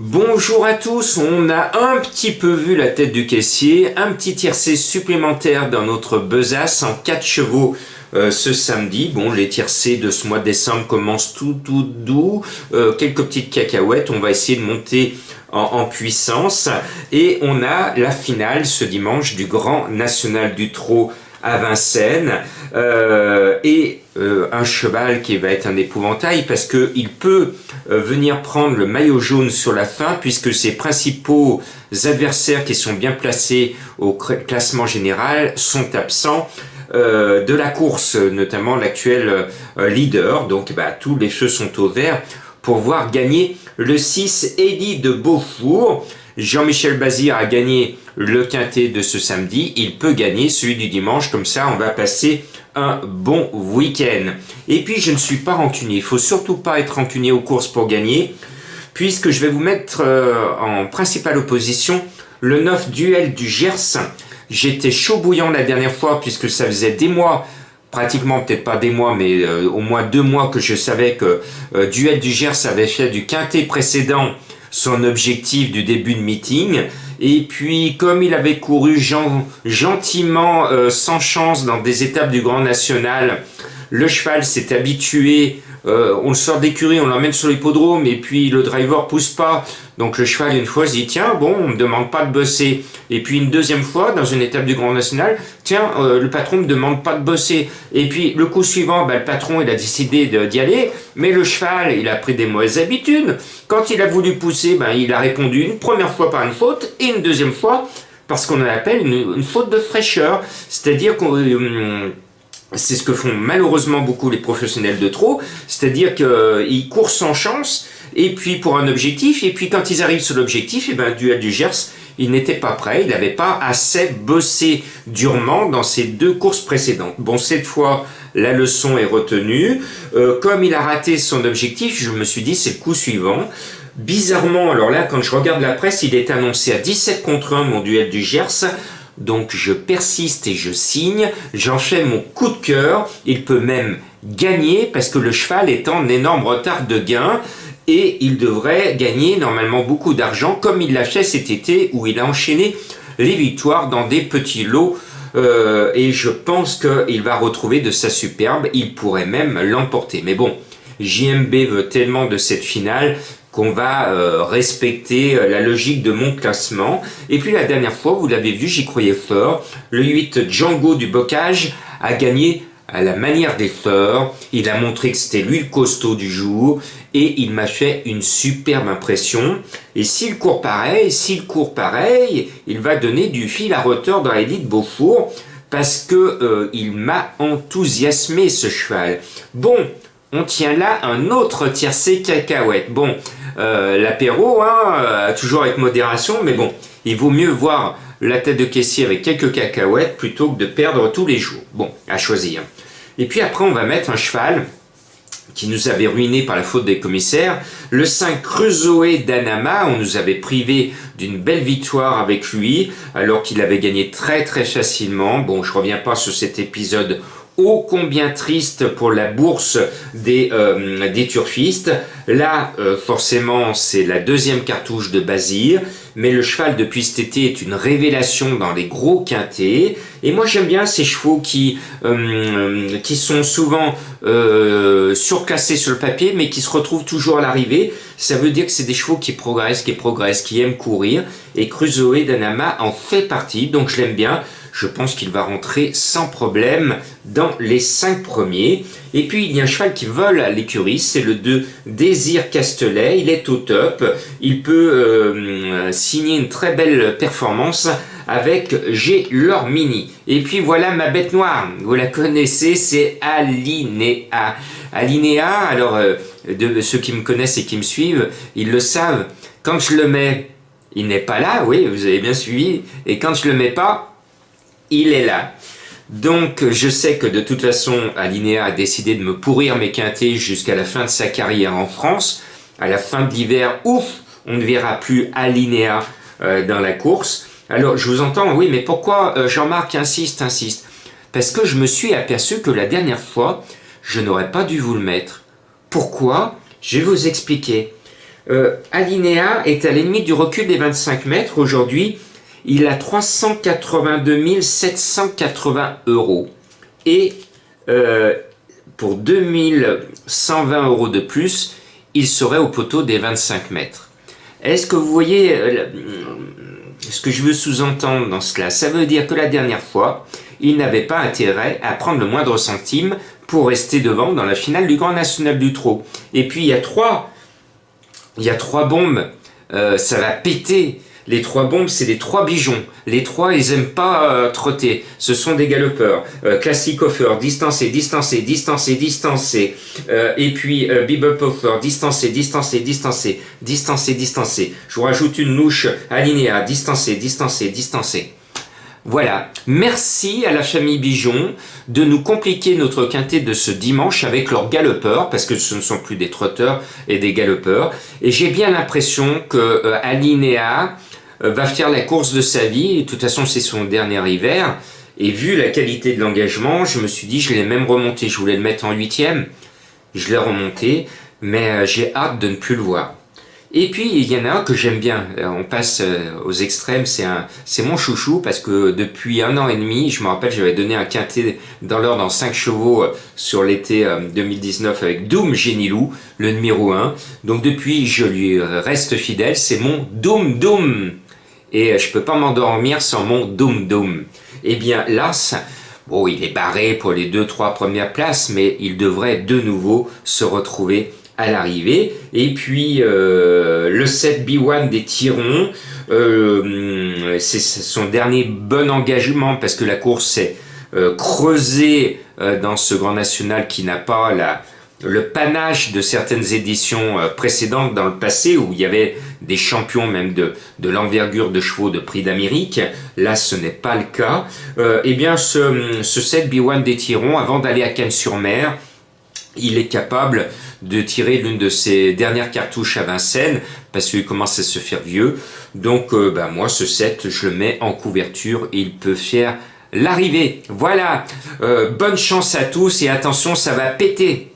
Bonjour à tous, on a un petit peu vu la tête du caissier, un petit tiercé supplémentaire dans notre besace en 4 chevaux ce samedi. Bon, les tiercés de ce mois de décembre commencent tout doux, quelques petites cacahuètes, on va essayer de monter en puissance. Et on a la finale ce dimanche du Grand National du Trot à Vincennes, un cheval qui va être un épouvantail parce qu'il peut venir prendre le maillot jaune sur la fin puisque ses principaux adversaires qui sont bien placés au classement général sont absents de la course, notamment l'actuel leader. Donc tous les feux sont au vert pour voir gagner le 6 Eddie de Beaufour. Jean-Michel Bazir a gagné le quintet de ce samedi, il peut gagner celui du dimanche, comme ça on va passer un bon week-end. Et puis je ne suis pas rancunier, il ne faut surtout pas être rancunier aux courses pour gagner, puisque je vais vous mettre en principale opposition le 9 Duel du Gers. J'étais chaud bouillant la dernière fois, puisque ça faisait des mois, pratiquement peut-être pas des mois, mais au moins 2 mois que je savais que Duel du Gers avait fait du quintet précédent son objectif du début de meeting. Et puis, comme il avait couru gentiment, sans chance dans des étapes du Grand National, le cheval s'est habitué, on le sort d'écurie, on l'emmène sur l'hippodrome, et puis le driver pousse pas. Donc le cheval, une fois, se dit, tiens, bon, on me demande pas de bosser. Et puis une deuxième fois, dans une étape du Grand National, tiens, le patron me demande pas de bosser. Et puis le coup suivant, le patron, il a décidé d'y aller, mais le cheval, il a pris des mauvaises habitudes. Quand il a voulu pousser, il a répondu une première fois par une faute, et une deuxième fois, parce qu'on appelle une faute de fraîcheur. C'est-à-dire qu'on... c'est ce que font malheureusement beaucoup les professionnels de trot, c'est-à-dire qu'ils courent sans chance, et puis pour un objectif, et puis quand ils arrivent sur l'objectif, Duel du Gers, il n'était pas prêt, il n'avait pas assez bossé durement dans ses 2 courses précédentes. Bon, cette fois, la leçon est retenue. Comme il a raté son objectif, je me suis dit, c'est le coup suivant. Bizarrement, alors là, quand je regarde la presse, il est annoncé à 17 contre 1, mon Duel du Gers. Donc je persiste et je signe, j'en fais mon coup de cœur, il peut même gagner parce que le cheval est en énorme retard de gain et il devrait gagner normalement beaucoup d'argent comme il l'a fait cet été où il a enchaîné les victoires dans des petits lots et je pense qu'il va retrouver de sa superbe, il pourrait même l'emporter. Mais bon, JMB veut tellement de cette finale qu'on va respecter la logique de mon classement. Et puis la dernière fois, vous l'avez vu, j'y croyais fort, le 8 Django du Bocage a gagné à la manière des forts. Il a montré que c'était lui le costaud du jour et il m'a fait une superbe impression. Et s'il court pareil, il va donner du fil à retordre dans l'élite Beaufour parce que il m'a enthousiasmé ce cheval. Bon, on tient là un autre tiercé cacahuète. Bon, l'apéro, toujours avec modération, mais bon, il vaut mieux voir la tête de caissier avec quelques cacahuètes plutôt que de perdre tous les jours. Bon, à choisir. Et puis après, on va mettre un cheval qui nous avait ruiné par la faute des commissaires. Le 5 Crusoe d'Anama, on nous avait privé d'une belle victoire avec lui, alors qu'il avait gagné très très facilement. Bon, je reviens pas sur cet épisode ô combien triste pour la bourse des turfistes. Là, forcément, c'est la deuxième cartouche de Bazir, mais le cheval depuis cet été est une révélation dans les gros quintets. Et moi, j'aime bien ces chevaux qui sont souvent surclassés sur le papier, mais qui se retrouvent toujours à l'arrivée. Ça veut dire que c'est des chevaux qui progressent, qui aiment courir. Et Crusoe d'Anama en fait partie, donc je l'aime bien. Je pense qu'il va rentrer sans problème dans les 5 premiers. Et puis il y a un cheval qui vole à l'écurie, c'est le 2 Désir Castelet. Il est au top, il peut signer une très belle performance avec G. Lormini. Et puis voilà ma bête noire, vous la connaissez, c'est Alinéa. Alinéa, alors de ceux qui me connaissent et qui me suivent, ils le savent, quand je le mets, il n'est pas là, oui, vous avez bien suivi, et quand je le mets pas, il est là. Donc je sais que de toute façon Alinéa a décidé de me pourrir mes quintets jusqu'à la fin de sa carrière en France. À la fin de l'hiver, ouf, on ne verra plus Alinéa dans la course. Alors je vous entends, oui, mais pourquoi Jean-Marc insiste? Parce que je me suis aperçu que la dernière fois, je n'aurais pas dû vous le mettre. Pourquoi? Je vais vous expliquer. Alinea est à la limite du recul des 25 mètres. Aujourd'hui, il a 382 780 €. Et pour 2120 € de plus, il serait au poteau des 25 mètres. Est-ce que vous voyez ce que je veux sous-entendre dans cela? Ça veut dire que la dernière fois, il n'avait pas intérêt à prendre le moindre centime pour rester devant dans la finale du Grand National du Trot. Et puis il y a trois bombes, ça va péter. Les 3 bombes, c'est les 3 bijoux. Les 3, ils aiment pas trotter. Ce sont des galopeurs. Classic Offer, distancé, distancé, distancé, distancé. Et puis Bebop Offer, distancé, distancé, distancé, distancé, distancé. Je vous rajoute une louche Alinea, distancé, distancé, distancé. Voilà, merci à la famille Bijon de nous compliquer notre quintet de ce dimanche avec leurs galopeurs, parce que ce ne sont plus des trotteurs et des galopeurs. Et j'ai bien l'impression que Alinea va faire la course de sa vie. Et de toute façon, c'est son dernier hiver. Et vu la qualité de l'engagement, je me suis dit, je l'ai même remonté. Je voulais le mettre en 8e. Je l'ai remonté, mais j'ai hâte de ne plus le voir. Et puis, il y en a un que j'aime bien. On passe aux extrêmes. C'est mon chouchou parce que depuis 1 an et demi, je me rappelle, j'avais donné un quintet dans l'ordre en 5 chevaux sur l'été 2019 avec Doom Génilou, le numéro 1. Donc depuis, je lui reste fidèle. C'est mon Doom Doom. Et je peux pas m'endormir sans mon Doom Doom. Eh bien, l'As, bon, il est barré pour les 2-3 premières places, mais il devrait de nouveau se retrouver à l'arrivée. Et puis le 7 B1 des Tirons, c'est son dernier bon engagement parce que la course est creusée dans ce Grand National qui n'a pas le panache de certaines éditions précédentes dans le passé où il y avait des champions même de l'envergure de chevaux de prix d'Amérique. Là, ce n'est pas le cas. Eh bien, ce 7 B1 des Tirons, avant d'aller à Cannes-sur-Mer, il est capable de tirer l'une de ses dernières cartouches à Vincennes parce qu'il commence à se faire vieux. Donc, moi, ce 7, je le mets en couverture et il peut faire l'arrivée. Voilà, bonne chance à tous et attention, ça va péter.